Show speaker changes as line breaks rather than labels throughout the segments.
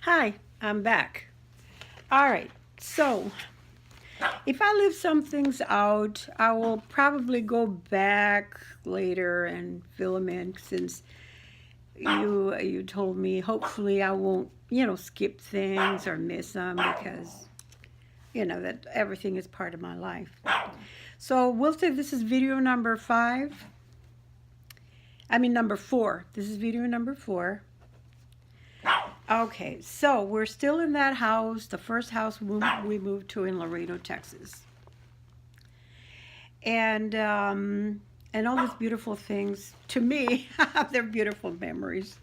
Hi, I'm back. All right, so if I leave some things out, I will probably go back later and fill them in since you told me. Hopefully, I won't skip things or miss them because that everything is part of my life. So we'll say this is video number 5. I mean number 4. This is video number 4. Okay, so we're still in that house, the first house we moved to in Laredo, Texas, and all these beautiful things. To me, they're beautiful memories.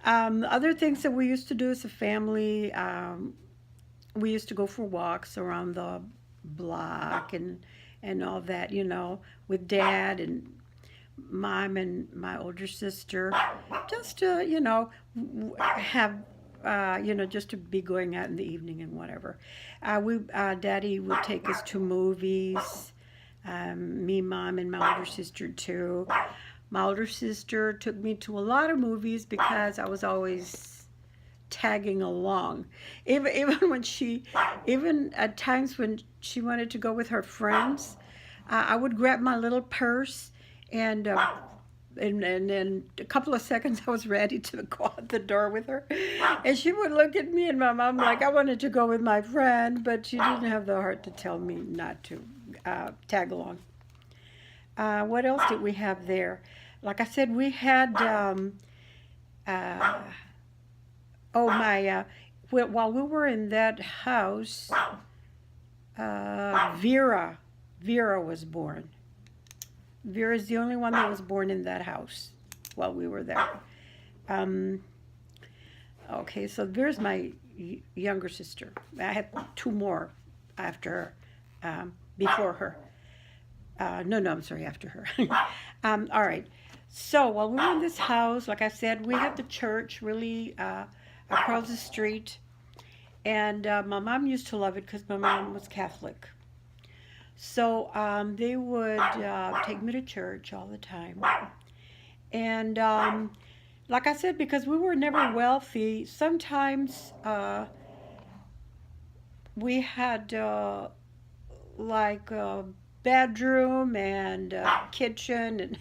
Other things that we used to do as a family, we used to go for walks around the block and all that, with Dad and Mom and my older sister, just to have just to be going out in the evening and whatever. We Daddy would take us to movies. Me, Mom, and my older sister too. My older sister took me to a lot of movies because I was always tagging along. Even when even at times when she wanted to go with her friends, I would grab my little purse and and in a couple of seconds I was ready to go out the door with her. And she would look at me and my mom like I wanted to go with my friend, but she didn't have the heart to tell me not to tag along. What else did we have there? Like I said, we had uh, oh my while we were in that house, Vira was born. Vera is the only one that was born in that house while we were there. Um, okay, so Vera's my younger sister. I had two more after her, before her. No, I'm sorry, after her. All right. So while we were in this house, like I said, we had the church really across the street. And my mom used to love it because my mom was Catholic. So they would take me to church all the time. And like I said, because we were never wealthy, sometimes we had like a bedroom and a kitchen, and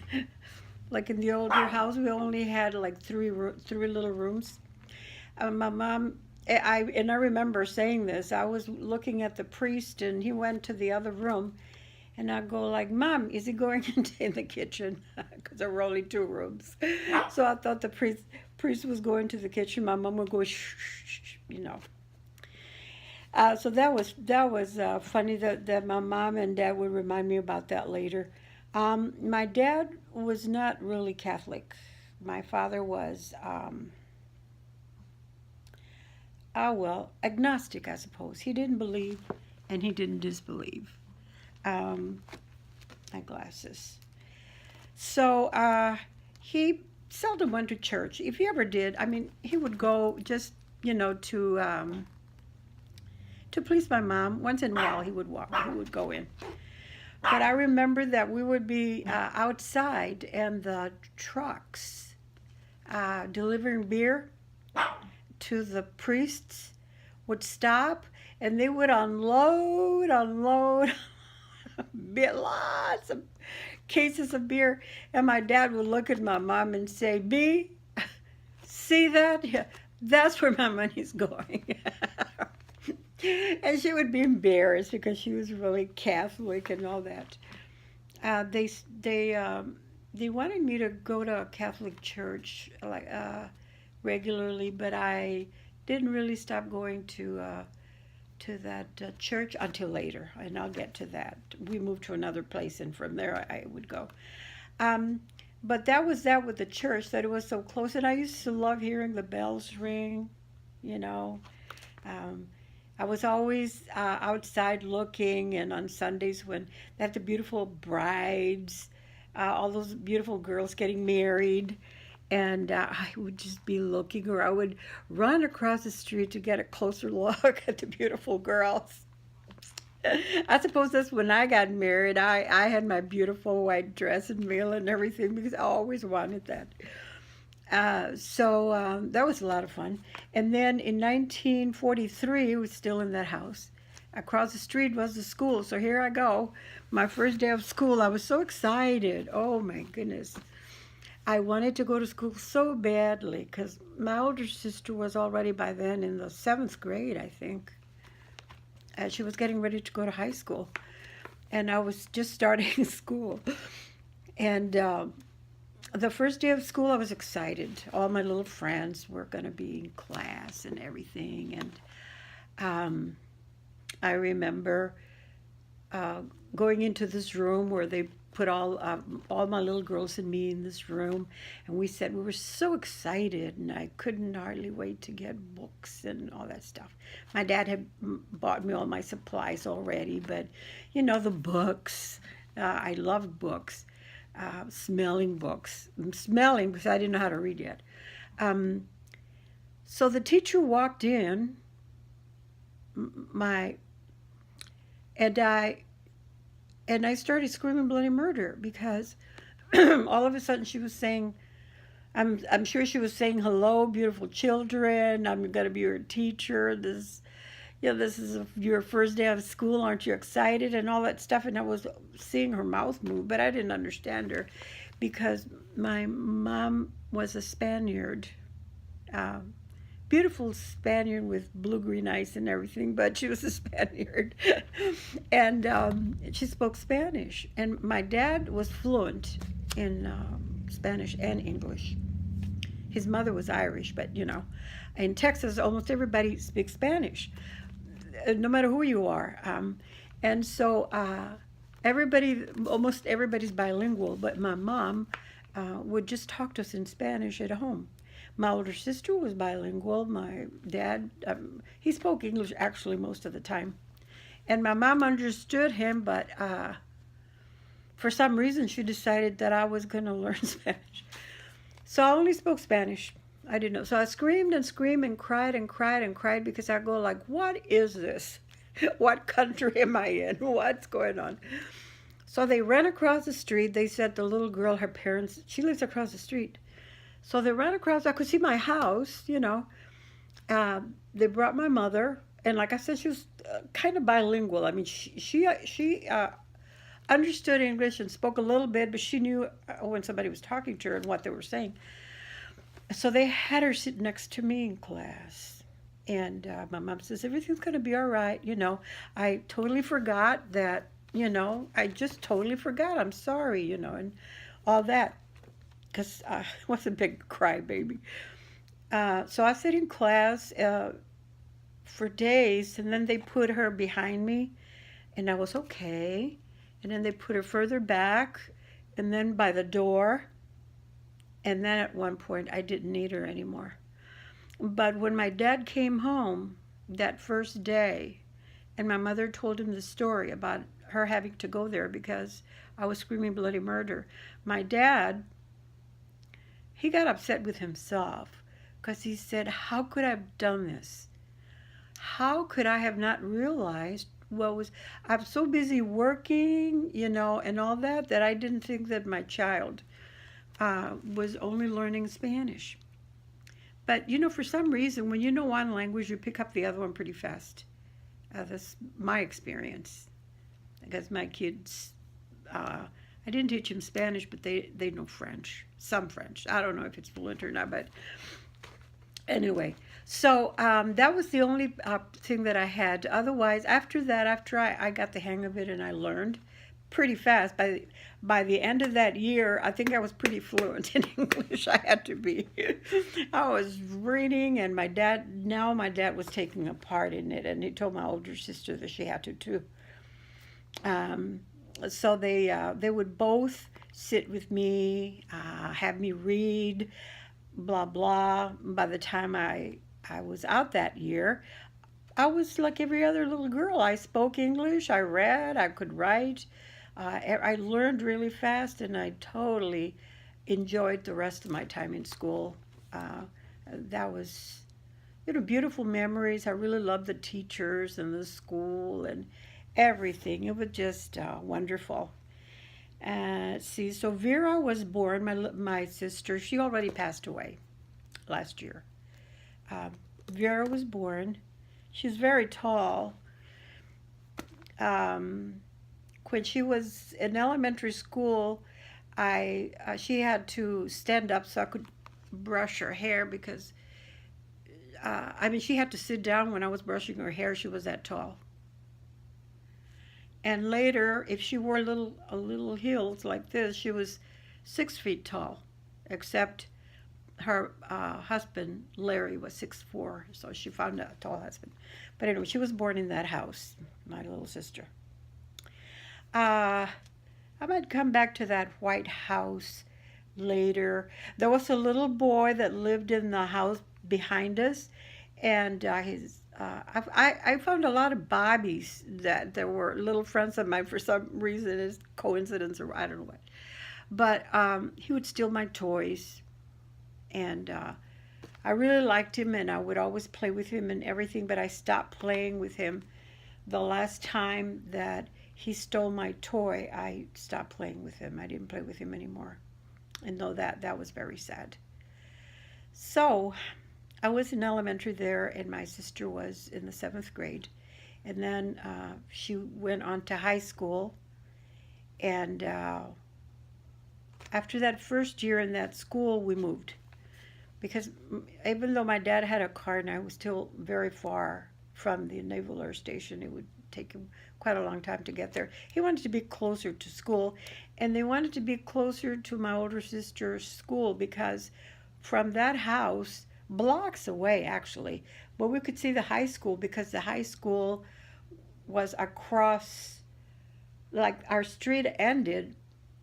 like in the older house, we only had like three little rooms. My mom, I remember saying this. I was looking at the priest, and he went to the other room, and I go like, "Mom, is he going into the kitchen?" Because there were only two rooms. So I thought the priest was going to the kitchen. My mom would go, shh, shh, shh, you know. So that was funny that my mom and dad would remind me about that later. My dad was not really Catholic. My father was, well, agnostic, I suppose. He didn't believe and he didn't disbelieve. Um, my glasses. So he seldom went to church. If he ever did, I mean, he would go just, to please my mom. Once in a while, he would go in. But I remember that we would be outside, and the trucks delivering beer to the priests would stop, and they would unload lots of cases of beer. And my dad would look at my mom and say, "B, see that? Yeah, that's where my money's going." And she would be embarrassed because she was really Catholic and all that. Uh, they they they wanted me to go to a Catholic church like regularly, but I didn't really stop going to that church until later, and I'll get to that. We moved to another place, and from there I would go. Um, but that was that with the church, that it was so close, and I used to love hearing the bells ring. You know, um, I was always outside looking, and on Sundays when they had the beautiful brides, all those beautiful girls getting married, and I would just be looking, or I would run across the street to get a closer look at the beautiful girls. I suppose that's when I got married. I had my beautiful white dress and veil and everything because I always wanted that. That was a lot of fun. And then in 1943, we was still in that house. Across the street was the school. So here I go. My first day of school, I was so excited. Oh my goodness. I wanted to go to school so badly because my older sister was already by then in the seventh grade, I think. She was getting ready to go to high school. And I was just starting school. And the first day of school, I was excited. All my little friends were going to be in class and everything. And um, I remember uh, going into this room where they put all my little girls and me in this room, and we said we were so excited, and I couldn't hardly wait to get books and all that stuff. My dad had bought me all my supplies already, but the books. I loved books, smelling because I didn't know how to read yet. Um, so the teacher walked in, my and I started screaming bloody murder because all of a sudden she was saying, I'm sure she was saying, "Hello, beautiful children. I'm going to be your teacher. This is your first day of school. Aren't you excited?" And all that stuff. And I was seeing her mouth move, but I didn't understand her because my mom was a Spaniard, uh, beautiful Spaniard with blue-green eyes and everything, but she was a Spaniard. And she spoke Spanish. And my dad was fluent in Spanish and English. His mother was Irish, but in Texas, almost everybody speaks Spanish, no matter who you are. And so almost everybody's bilingual, but my mom would just talk to us in Spanish at home. My older sister was bilingual. My dad, he spoke English actually most of the time. And my mom understood him, but for some reason she decided that I was going to learn Spanish. So I only spoke Spanish. I didn't know. So I screamed and screamed and cried and cried and cried because I go like, what is this? What country am I in? What's going on? So they ran across the street. They said the little girl, her parents, she lives across the street. So they ran across. I could see my house. They brought my mother, and like I said, she was kind of bilingual. I mean, she understood English and spoke a little bit, but she knew when somebody was talking to her and what they were saying. So they had her sit next to me in class. And my mom says, everything's going to be all right. I totally forgot that, I just totally forgot. I'm sorry, and all that. Because I was a big crybaby. So I sit in class for days, and then they put her behind me, and I was okay. And then they put her further back, and then by the door. And then at one point, I didn't need her anymore. But when my dad came home that first day, and my mother told him the story about her having to go there because I was screaming bloody murder, my dad, he got upset with himself because he said, how could I have done this? How could I have not realized I'm so busy working, and all that I didn't think that my child was only learning Spanish. But, for some reason, when you know one language, you pick up the other one pretty fast. That's my experience. Because my kids, I didn't teach them Spanish, but they know French, some French. I don't know if it's fluent or not, but anyway. So that was the only thing that I had. Otherwise, after that, after I got the hang of it and I learned pretty fast, by the end of that year, I think I was pretty fluent in English. I had to be. I was reading, and my dad was taking a part in it, and he told my older sister that she had to too. Um, so they would both sit with me, have me read, blah blah. By the time I was out that year, I was like every other little girl. I spoke English, I read, I could write. I learned really fast, and I totally enjoyed the rest of my time in school. That was, beautiful memories. I really loved the teachers and the school and everything. It was just wonderful. Let's see. So Vera was born. My sister. She already passed away last year. Um, Vera was born. She's very tall. Um, when she was in elementary school, I she had to stand up so I could brush her hair because I mean she had to sit down when I was brushing her hair. She was that tall. And later, if she wore little heels like this, she was 6 feet tall. Except her husband Larry was 6'4", so she found a tall husband. But anyway, she was born in that house, my little sister. Uh, I might come back to that White House later. There was a little boy that lived in the house behind us, and I found a lot of Bobbies that there were little friends of mine for some reason. It's coincidence or I don't know what. But he would steal my toys, and I really liked him, and I would always play with him and everything. But I stopped playing with him the last time that he stole my toy. I stopped playing with him. I didn't play with him anymore, and know that was very sad. So I was in elementary there, and my sister was in the 7th grade. And then she went on to high school. And after that first year in that school, we moved. Because even though my dad had a car and I was still very far from the Naval Air Station, it would take him quite a long time to get there. He wanted to be closer to school, and they wanted to be closer to my older sister's school because from that house, blocks away actually, but we could see the high school because the high school was across, like our street ended.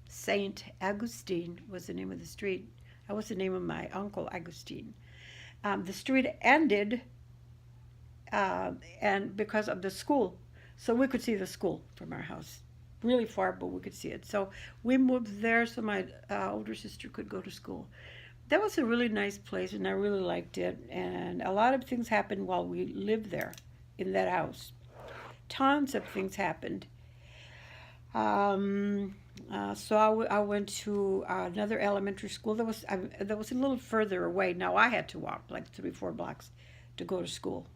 Saint Augustine was the name of the street. That was the name of my uncle, Augustine. The street ended, and because of the school, so we could see the school from our house. Really far, but we could see it. So we moved there so my older sister could go to school. That was a really nice place, and I really liked it. And a lot of things happened while we lived there in that house. Tons of things happened. Um, I went to another elementary school that was a little further away. Now I had to walk like 3, 4 blocks to go to school,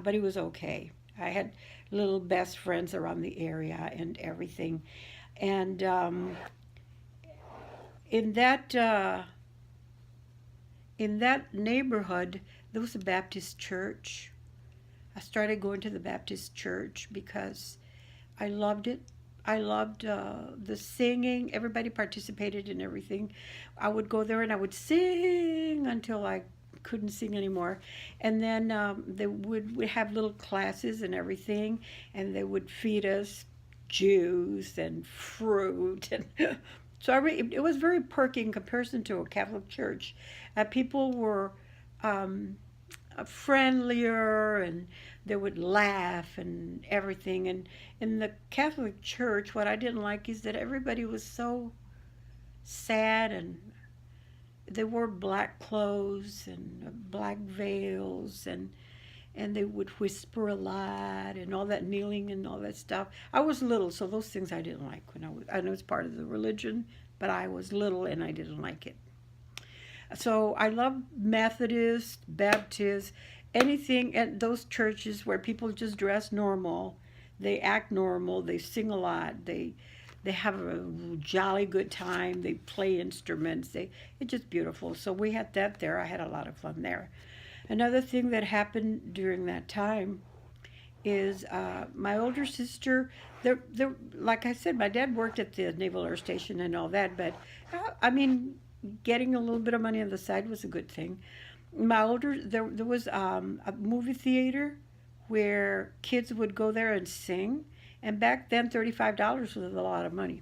but it was okay. I had little best friends around the area and everything. And in that in that neighborhood, there was a Baptist church. I started going to the Baptist church because I loved it. I loved the singing. Everybody participated in everything. I would go there and I would sing until I couldn't sing anymore. And then they would have little classes and everything, and they would feed us juice and fruit. And so it was very perky in comparison to a Catholic church. People were um, friendlier, and they would laugh and everything. And in the Catholic Church, what I didn't like is that everybody was so sad, and they wore black clothes and black veils, and they would whisper a lot and all that kneeling and all that stuff. I was little, so those things I didn't like when I know it's part of the religion, but I was little and I didn't like it. So I love Methodist, Baptist, anything at those churches where people just dress normal, they act normal, they sing a lot, they have a jolly good time, they play instruments, it's just beautiful. So we had that there. I had a lot of fun there. Another thing that happened during that time is my older sister. Like I said, my dad worked at the Naval Air Station and all that, but I mean, getting a little bit of money on the side was a good thing. There was a movie theater where kids would go there and sing, and back then $35 was a lot of money.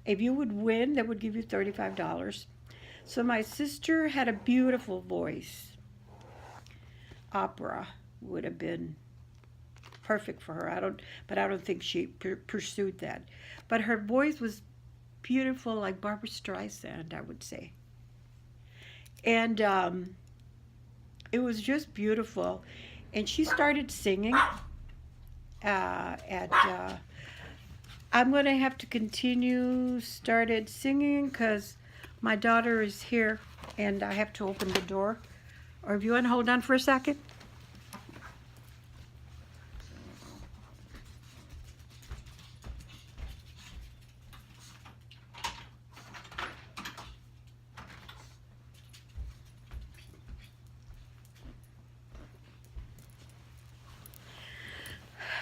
If you would win, they would give you $35. So my sister had a beautiful voice. Opera would have been perfect for her. But I don't think she pursued that. But her voice was beautiful, like Barbara Streisand, I would say. And it was just beautiful. And she started singing at I'm going to have to continue started singing because my daughter is here and I have to open the door. Or if you want to hold on for a second.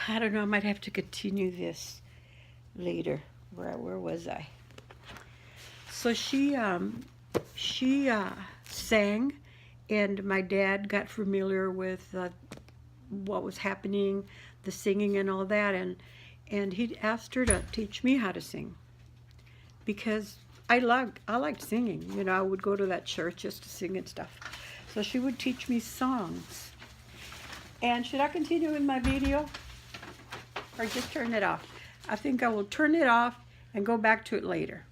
I don't know, I might have to continue this later. Where was I? So she sang, and my dad got familiar with what was happening, the singing and all that, and he asked her to teach me how to sing because I liked singing. You know, I would go to that church just to sing and stuff. So she would teach me songs. And should I continue in my video or just turn it off? I think I will turn it off and go back to it later.